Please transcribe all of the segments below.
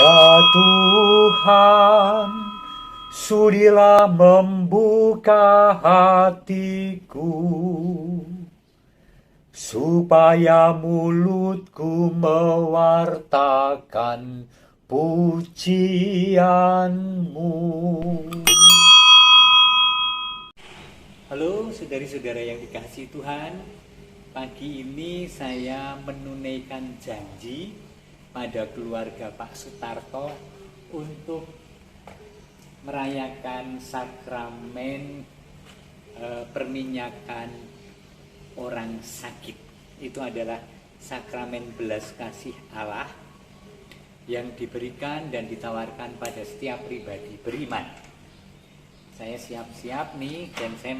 Ya Tuhan, sudilah membuka hatiku, supaya mulutku mewartakan pujianmu. Halo saudari-saudara yang dikasihi Tuhan. Pagi ini saya menunaikan janji pada keluarga Pak Sutarto untuk merayakan sakramen perminyakan orang sakit. Itu adalah sakramen belas kasih Allah yang diberikan dan ditawarkan pada setiap pribadi beriman. Saya siap-siap nih, dan saya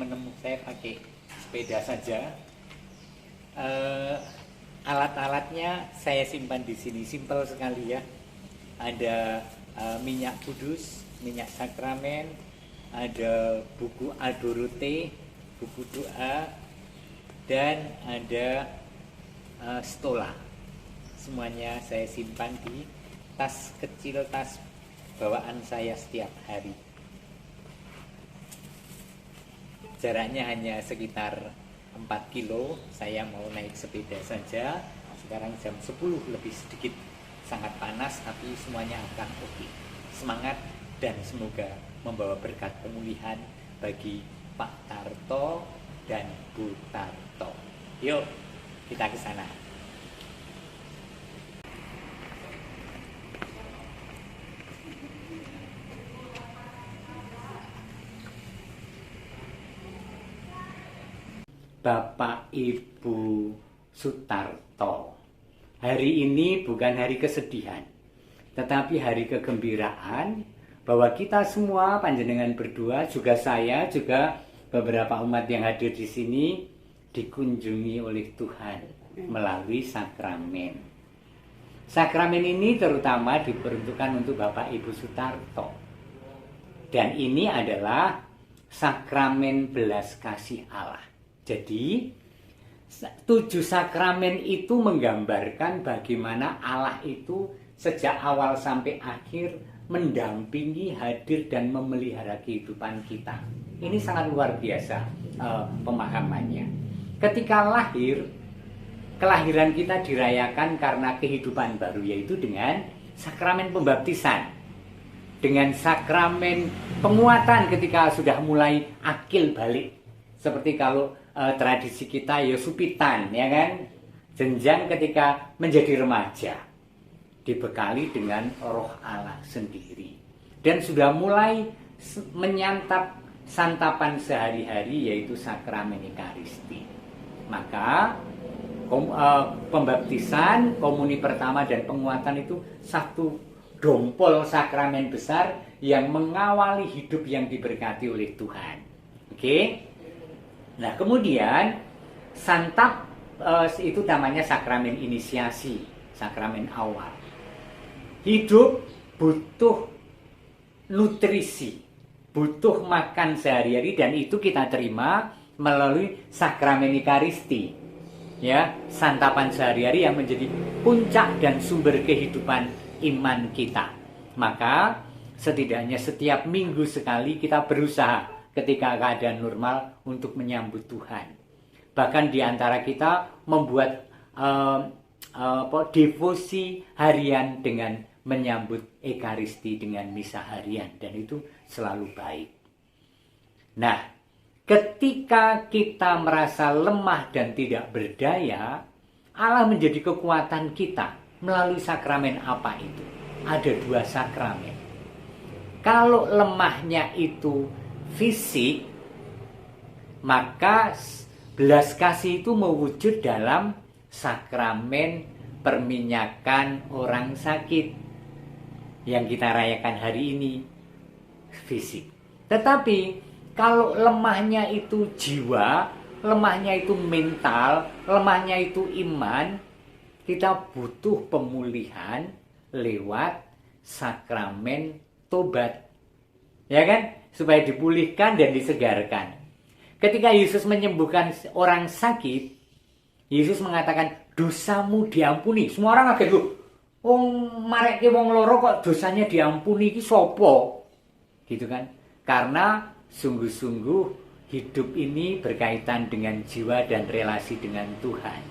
pakai sepeda saja. Alat-alatnya saya simpan di sini, simpel sekali ya. Ada minyak kudus, minyak sakramen, ada buku Adorote, buku doa, dan ada stola. Semuanya saya simpan di tas kecil, tas bawaan saya setiap hari. Jaraknya hanya sekitar 4 kilo. Saya mau naik sepeda saja. Sekarang jam 10 lebih sedikit. Sangat panas, tapi semuanya akan oke. Semangat dan semoga membawa berkat pemulihan bagi Pak Tarto dan Bu Tarto. Yuk, kita ke sana. Bapak Ibu Sutarto, hari ini bukan hari kesedihan, tetapi hari kegembiraan bahwa kita semua panjenengan berdua, juga saya, juga beberapa umat yang hadir di sini dikunjungi oleh Tuhan melalui sakramen. Sakramen ini terutama diperuntukkan untuk Bapak Ibu Sutarto. Dan ini adalah sakramen belas kasih Allah. Jadi 7 sakramen itu menggambarkan bagaimana Allah itu sejak awal sampai akhir mendampingi, hadir, dan memelihara kehidupan kita. Ini sangat luar biasa pemahamannya. Ketika lahir, kelahiran kita dirayakan karena kehidupan baru, yaitu dengan sakramen pembaptisan, dengan sakramen penguatan ketika sudah mulai akil balik. Seperti kalau tradisi kita ya supitan, ya kan, jenjang ketika menjadi remaja dibekali dengan roh Allah sendiri, dan sudah mulai menyantap santapan sehari-hari, yaitu sakramen Ekaristi. Maka pembaptisan, komuni pertama, dan penguatan itu satu dompol sakramen besar yang mengawali hidup yang diberkati oleh Tuhan. Oke? Nah, kemudian santap itu namanya sakramen inisiasi, sakramen awal. Hidup butuh nutrisi, butuh makan sehari-hari, dan itu kita terima melalui sakramen Ekaristi. Ya, santapan sehari-hari yang menjadi puncak dan sumber kehidupan iman kita. Maka setidaknya setiap minggu sekali kita berusaha ketika keadaan normal untuk menyambut Tuhan. Bahkan di antara kita membuat devosi harian dengan menyambut Ekaristi dengan misa harian, dan itu selalu baik. Nah, ketika kita merasa lemah dan tidak berdaya, Allah menjadi kekuatan kita melalui sakramen apa itu? Ada 2 sakramen. Kalau lemahnya itu fisik, maka belas kasih itu mewujud dalam sakramen perminyakan orang sakit yang kita rayakan hari ini, fisik. Tetapi kalau lemahnya itu jiwa, lemahnya itu mental, lemahnya itu iman, kita butuh pemulihan lewat sakramen tobat, ya kan? Supaya dipulihkan dan disegarkan. Ketika Yesus menyembuhkan orang sakit, Yesus mengatakan dosamu diampuni. Semua orang kaget, loh, Wong marekke wong loro kok dosanya diampuni iki sapa? Gitu kan? Karena sungguh-sungguh hidup ini berkaitan dengan jiwa dan relasi dengan Tuhan.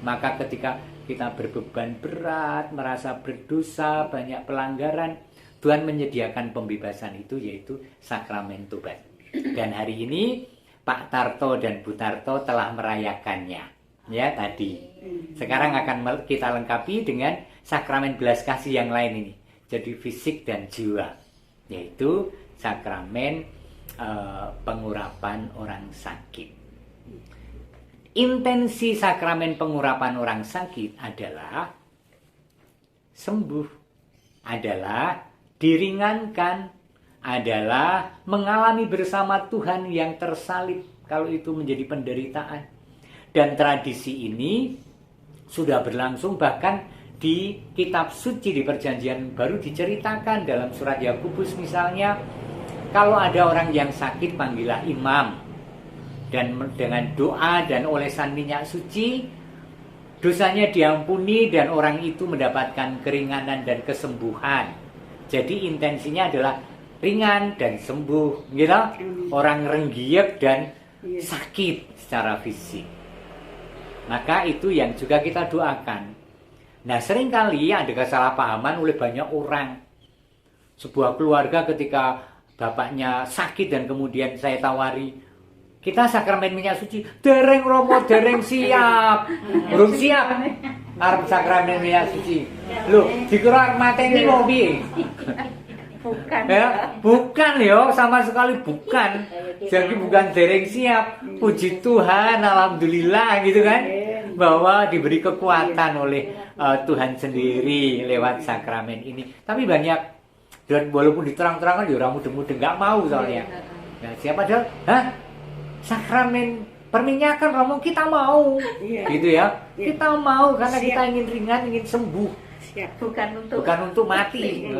Maka ketika kita berbeban berat, merasa berdosa, banyak pelanggaran, Tuhan menyediakan pembebasan itu, yaitu sakramen tobat. Dan hari ini Pak Tarto dan Bu Tarto telah merayakannya, ya tadi. Sekarang akan kita lengkapi dengan sakramen belas kasih yang lain ini, jadi fisik dan jiwa, yaitu sakramen pengurapan orang sakit. Intensi sakramen pengurapan orang sakit adalah sembuh, adalah diringankan, adalah mengalami bersama Tuhan yang tersalib kalau itu menjadi penderitaan. Dan tradisi ini sudah berlangsung bahkan di kitab suci di Perjanjian Baru diceritakan dalam surat Yakobus misalnya, kalau ada orang yang sakit panggillah imam, dan dengan doa dan olesan minyak suci dosanya diampuni dan orang itu mendapatkan keringanan dan kesembuhan. Jadi intensinya adalah ringan dan sembuh, gitu. Orang renggiek dan sakit secara fisik. Maka itu yang juga kita doakan. Nah, seringkali ada kesalahpahaman oleh banyak orang. Sebuah keluarga ketika bapaknya sakit dan kemudian saya tawari, kita sakramen minyak suci, dereng romo, dereng siap. Belum siap. Arep sakramen minyak suci. Loh, dikira mateni mau piye? Bukan. Ya, bukan ya, sama sekali bukan. Jadi bukan dereng siap. Puji Tuhan, alhamdulillah gitu kan. Bahwa diberi kekuatan oleh Tuhan sendiri lewat sakramen ini. Tapi banyak, dan walaupun diterang-terangkan ya orang mudeng-mudeng nggak mau soalnya. Nah, siapa dah? Hah? Sakramen perminyakan Romo kita mau. Gitu ya. Kita mau karena kita ingin ringan, ingin sembuh. Bukan untuk mati.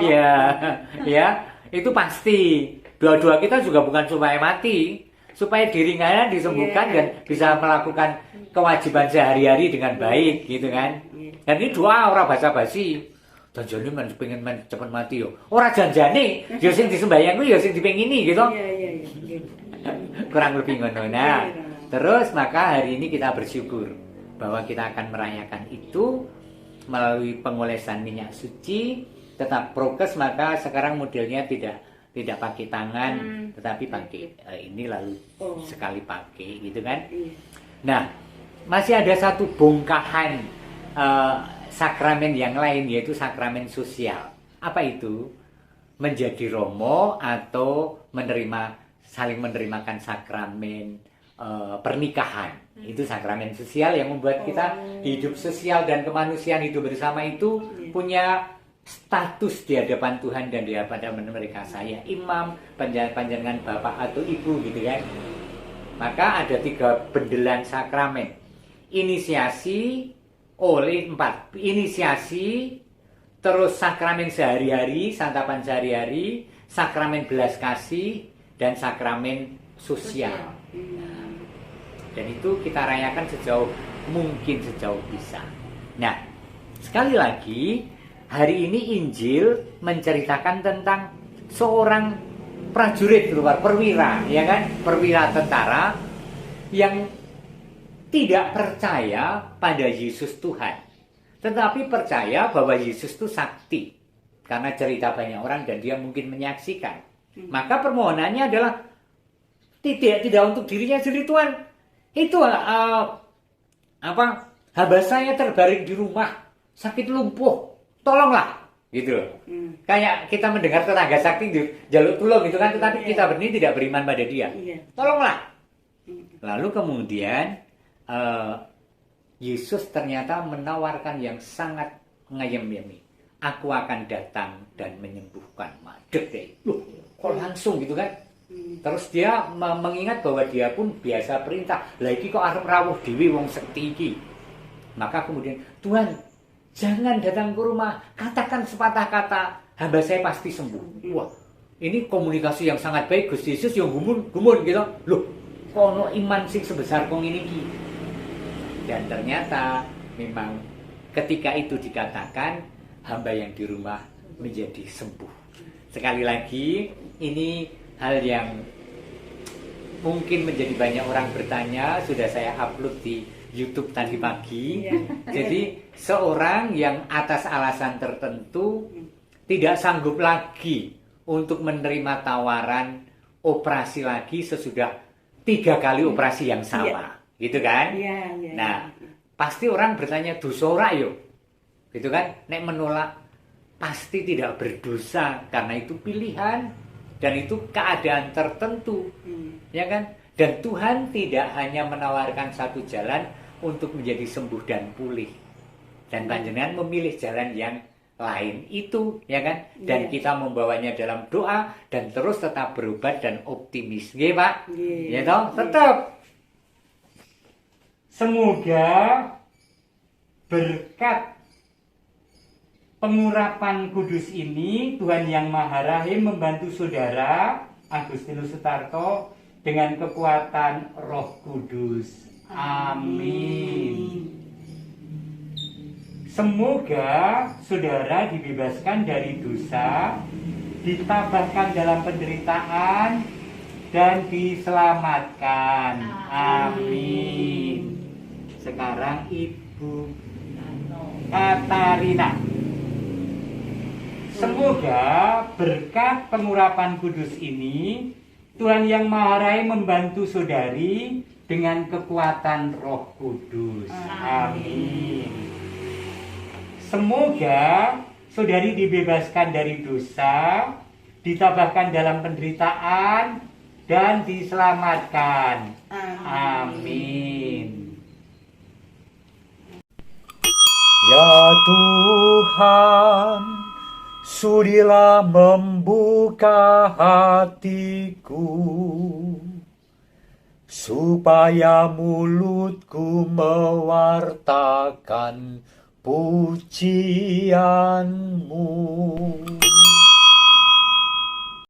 Ya, ya, itu pasti. Doa-doa kita juga bukan supaya mati, supaya diringankan, disembuhkan dan bisa melakukan kewajiban sehari-hari dengan baik, gitu kan? Dan ini doa orang basa-basi. Janjane men pengen cepet mati yo. Ora janjane, yo sing disembayang kuwi yo sing dipengini gitu. Kurang lebih ngono. Nah, terus maka hari ini kita bersyukur bahwa kita akan merayakan itu melalui pengolesan minyak suci, tetap prokes, maka sekarang modelnya tidak pakai tangan, tetapi pakai ini lalu sekali pakai gitu kan. Nah, masih ada satu bongkahan sakramen yang lain, yaitu sakramen sosial. Apa itu? Menjadi romo atau saling menerimakan sakramen pernikahan. Itu sakramen sosial yang membuat kita hidup sosial dan kemanusiaan hidup bersama itu punya status di hadapan Tuhan dan di hadapan mereka. Saya imam, panjenengan bapak atau ibu gitu kan. Maka ada 3 bendelan sakramen. Inisiasi, terus sakramen sehari-hari, santapan sehari-hari, sakramen belas kasih, dan sakramen sosial. Dan itu kita rayakan sejauh mungkin, sejauh bisa. Nah, sekali lagi, hari ini Injil menceritakan tentang seorang prajurit luar perwira, ya kan? Perwira tentara yang tidak percaya pada Yesus Tuhan, tetapi percaya bahwa Yesus itu sakti. Karena cerita banyak orang dan dia mungkin menyaksikan. Maka permohonannya adalah tidak untuk dirinya sendiri, Tuhan. Itu hamba saya terbaring di rumah, sakit lumpuh, tolonglah, gitu. Kayak kita mendengar tetangga sakti jaluk tolong gitu kan, tetapi kita berdiri tidak beriman pada dia. Tolonglah. Lalu kemudian Yesus ternyata menawarkan yang sangat ngayem-yemi. Aku akan datang dan menyembuhkan. Madeg deh. Loh, kok langsung gitu kan? Terus dia mengingat bahwa dia pun biasa perintah. Lah iki kok arep rawuh dhewe wong sekti iki. Maka kemudian, Tuhan, jangan datang ke rumah, katakan sepatah kata, hamba saya pasti sembuh. Wah, ini komunikasi yang sangat baik. Gusti Yesus yang gumun gitu. Loh, kono iman sing sebesar kong ini ki. Dan ternyata memang ketika itu dikatakan hamba yang di rumah menjadi sembuh. Sekali lagi, ini hal yang mungkin menjadi banyak orang bertanya, sudah saya upload di YouTube tadi pagi. Jadi seorang yang atas alasan tertentu tidak sanggup lagi untuk menerima tawaran operasi lagi sesudah 3 kali operasi yang sama, gitu kan? Nah, pasti orang bertanya dosa ora yo, gitu kan? Nek menolak pasti tidak berdosa karena itu pilihan dan itu keadaan tertentu, ya kan? Dan Tuhan tidak hanya menawarkan satu jalan untuk menjadi sembuh dan pulih, dan panjenengan memilih jalan yang lain itu, ya kan? Dan kita membawanya dalam doa dan terus tetap berobat dan optimis, nggih Pak? Ya toh, tetap. Semoga berkat pengurapan kudus ini Tuhan Yang Maha Rahim membantu saudara Agustinus Sutarto dengan kekuatan Roh Kudus. Amin. Semoga saudara dibebaskan dari dosa, ditabahkan dalam penderitaan, dan diselamatkan. Amin. Sekarang Ibu Katarina. Semoga berkat pengurapan kudus ini, Tuhan Yang Maha Rahim membantu saudari dengan kekuatan Roh Kudus. Amin. Semoga saudari dibebaskan dari dosa, ditabahkan dalam penderitaan, dan diselamatkan. Amin. Ya Tuhan, sudilah membuka hatiku, supaya mulutku mewartakan pujianmu.